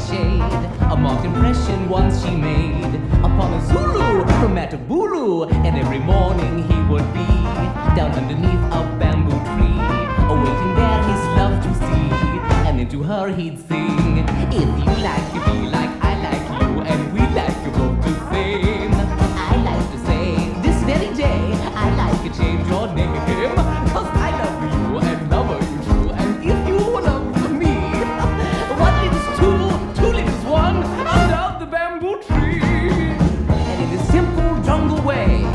shade. A marked impression once she made upon a Zulu from Matabulu. And every morning he would be down underneath a bamboo tree, awaiting there his love to see. And into her he'd sing, if you like to be like I like you, and we like you both the same. I like to say, this very day, I like to change your name, cause I love you and love you true. And if you love me, one leaves two leaves one under the bamboo tree. And in his simple jungle way,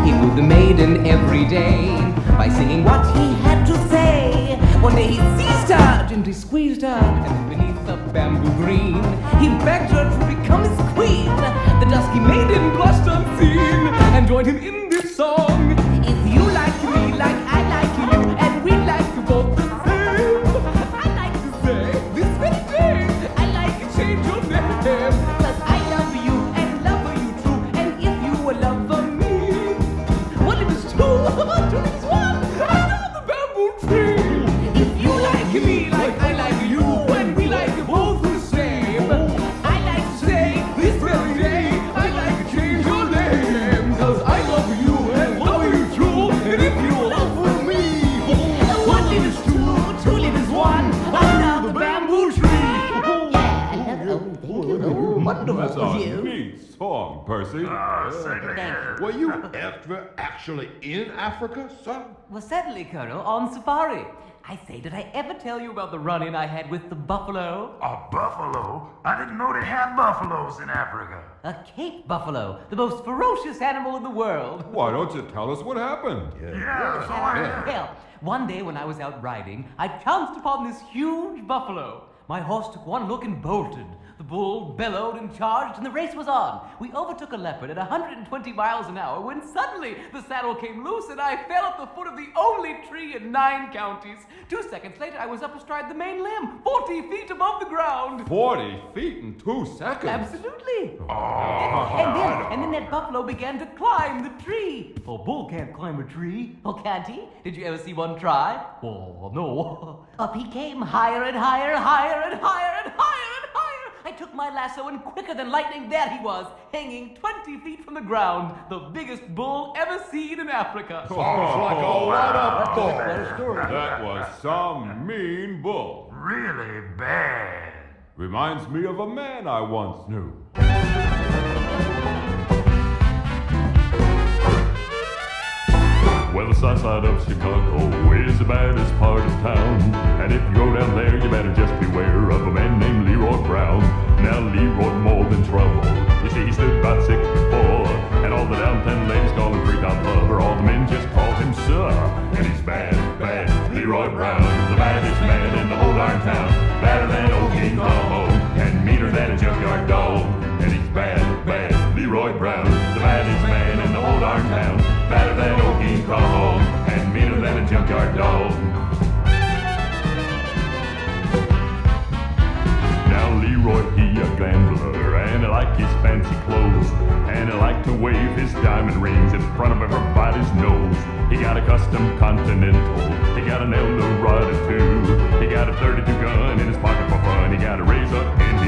he wooed the maiden every day by singing what he had to say. One day he seized her, gently squeezed her, and then beneath the bamboo green, he begged her to become his queen. The dusky maiden blushed unseen and joined him in this song. If you like me like I like you, and we like you both the same, I like to say this very day, I like to change your name, cause I love you and love you true. And if you will love me, one if it's two if it's one, under the bamboo tree. If you like me like I like you, and we like you both the same, I like to say this very day, I like to change your name, cause I love you and love you true. And if you love me, one leaf is two leaf is one, under the bamboo tree. Wonderful. That's a neat song, Percy. Were you ever actually in Africa, son? Well, certainly, Colonel, on safari. I say, did I ever tell you about the run-in I had with the buffalo? A buffalo? I didn't know they had buffaloes in Africa. A Cape buffalo, the most ferocious animal in the world. Why don't you tell us what happened? Well, one day when I was out riding, I chanced upon this huge buffalo. My horse took one look and bolted. The bull bellowed and charged, and the race was on. We overtook a leopard at 120 miles an hour when suddenly the saddle came loose and I fell at the foot of the only tree in 9 counties. 2 seconds later, I was up astride the main limb, 40 feet above the ground. 40 feet in 2 seconds? Absolutely. And then that buffalo began to climb the tree. Oh, bull can't climb a tree. Oh, can't he? Did you ever see one try? Oh, no. Up he came, higher and higher, higher and higher and higher and higher. I took my lasso, and quicker than lightning, there he was, hanging 20 feet from the ground, the biggest bull ever seen in Africa. Sounds like a lot of fun. That was some mean bull. Really bad. Reminds me of a man I once knew. Well, the south side of Chicago is the baddest part of town. And if you go down there, you better just beware of a man named Leroy Brown. Now, Leroy more than trouble. You see, he stood about 6'4", and all the downtown ladies call him freak-out lover. All the men just call him sir. And he's bad, bad, Leroy Brown, the baddest man in the whole darn town. Badder than old King Kong, and meaner than a junkyard dog. And he's bad, bad, Leroy Brown, the baddest man in the whole darn town. Badder than old King Kong, and meaner than a junkyard dog. Now Leroy, he a gambler, and he like his fancy clothes, and he like to wave his diamond rings in front of everybody's nose. He got a custom Continental, he got an Eldorado too, he got a 32 gun in his pocket for fun, he got a razor in